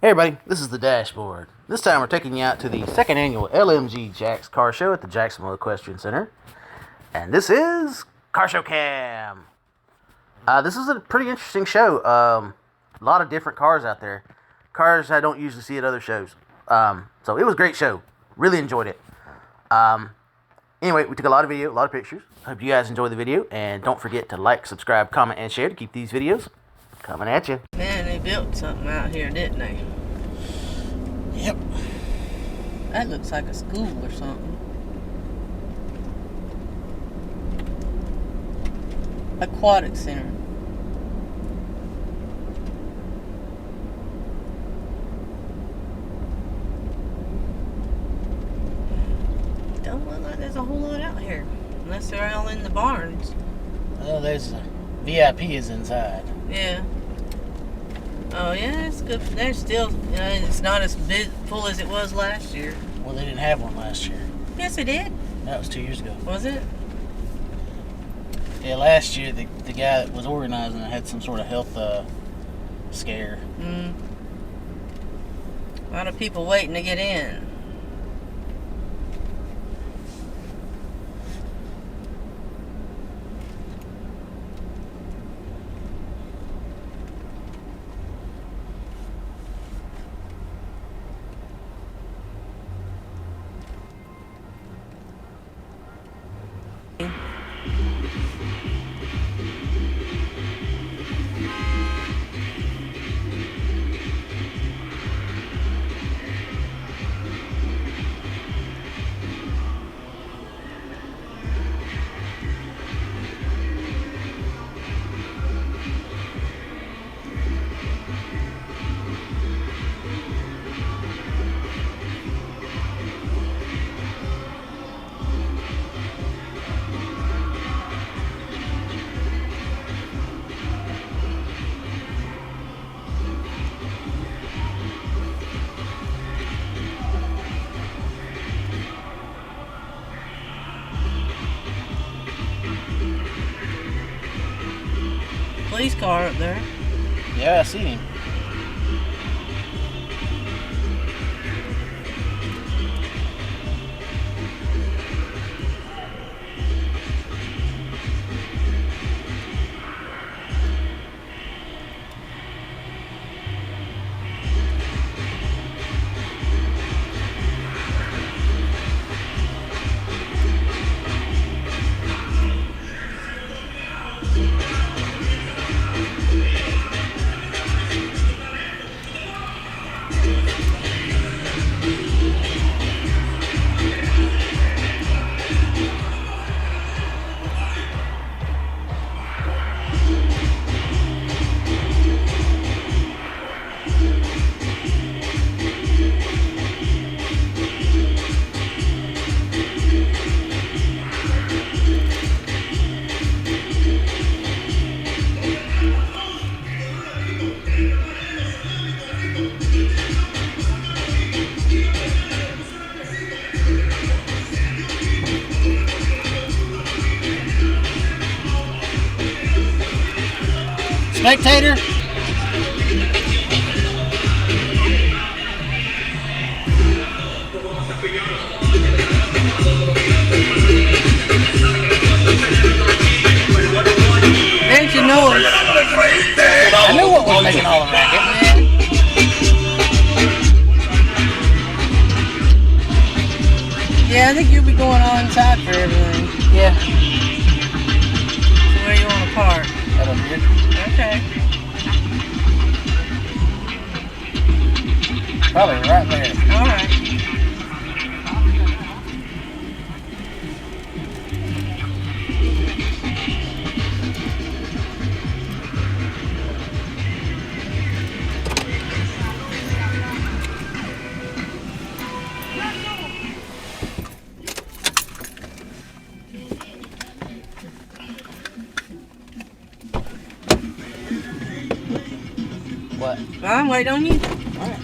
Hey everybody, this is the dashboard. This time we're taking you out to the second annual LMG Jax Car Show at the Jacksonville Equestrian Center. And this is Car Show Cam. This is a pretty interesting show. A lot of different cars out there. Cars I don't usually see at other shows. So it was a great show. Really enjoyed it. Anyway, we took a lot of video, a lot of pictures. Hope you guys enjoy the video. And don't forget to like, subscribe, comment, and share to keep these videos coming at you. Man, they built something out here, didn't they? Yep. That looks like a school or something. Aquatic center. Don't look like there's a whole lot out here. Unless they're all in the barns. Oh, there's a VIP is inside. Yeah. Oh yeah, it's good. They're still, it's not as big, full as it was last year. Well, they didn't have one last year. Yes, they did. That was 2 years ago. Was it? Yeah, last year the guy that was organizing it had some sort of health scare. A lot of people waiting to get in. Police car up there. Yeah, I see him. Spectator. There's your noise. I knew what was making all the racket. Yeah, I think you'll be going on inside for everything. Yeah. So where you want to park? Right over here. Okay. Probably right there. All right. What? I'm waiting on you. All right.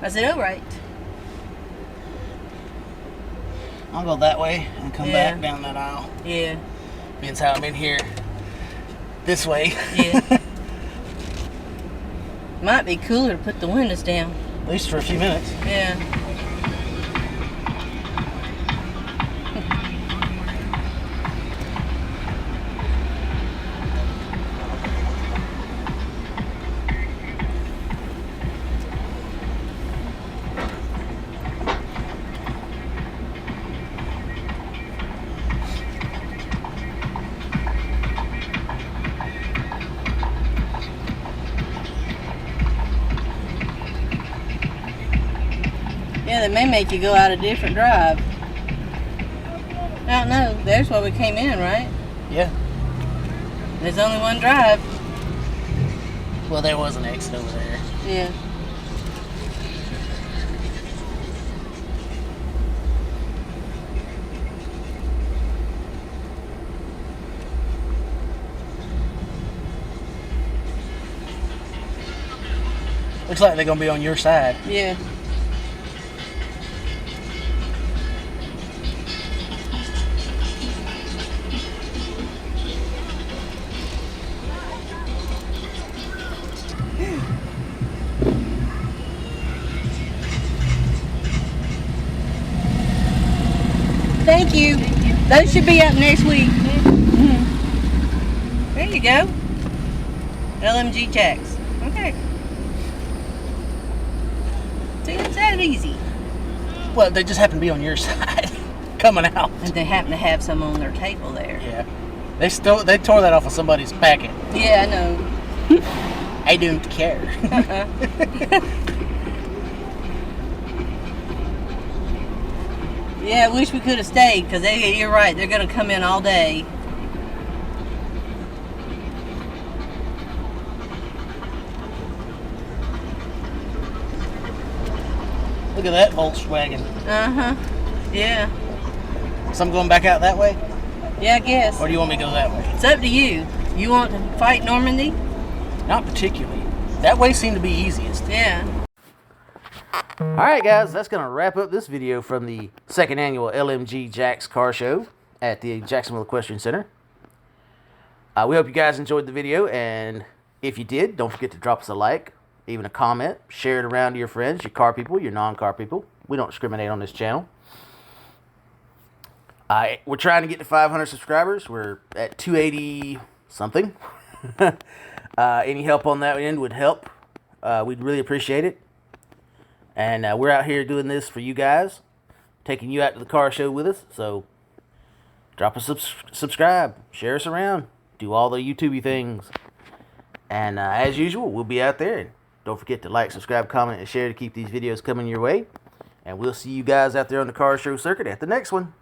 I said, all right. I'll go that way and come back down that aisle. Yeah. Means how I'm in here this way. Yeah. Might be cooler to put the windows down. At least for a few minutes. Yeah. Yeah, they may make you go out a different drive. I don't know. There's where we came in, right? Yeah. There's only one drive. Well, there was an exit over there. Yeah. Looks like they're gonna be on your side. Yeah. Thank you. Those should be up next week. There you go. LMG Jax. Okay. See, it's that easy. Well, they just happen to be on your side, coming out. And they happen to have some on their table there. Yeah. They tore that off of somebody's packet. Yeah, I know. I don't care. Yeah, I wish we could have stayed, because you're right, they're going to come in all day. Look at that Volkswagen. Uh-huh. Yeah. So I'm going back out that way? Yeah, I guess. Or do you want me to go that way? It's up to you. You want to fight Normandy? Not particularly. That way seemed to be easiest. Yeah. Alright guys, that's going to wrap up this video from the second annual LMG Jax Car Show at the Jacksonville Equestrian Center. We hope you guys enjoyed the video, and if you did, don't forget to drop us a like, even a comment, share it around to your friends, your car people, your non-car people. We don't discriminate on this channel. We're trying to get to 500 subscribers. We're at 280 something. Any help on that end would help. We'd really appreciate it. And we're out here doing this for you guys, taking you out to the car show with us. So drop a subscribe, share us around, do all the YouTube-y things. And as usual, we'll be out there. Don't forget to like, subscribe, comment, and share to keep these videos coming your way. And we'll see you guys out there on the car show circuit at the next one.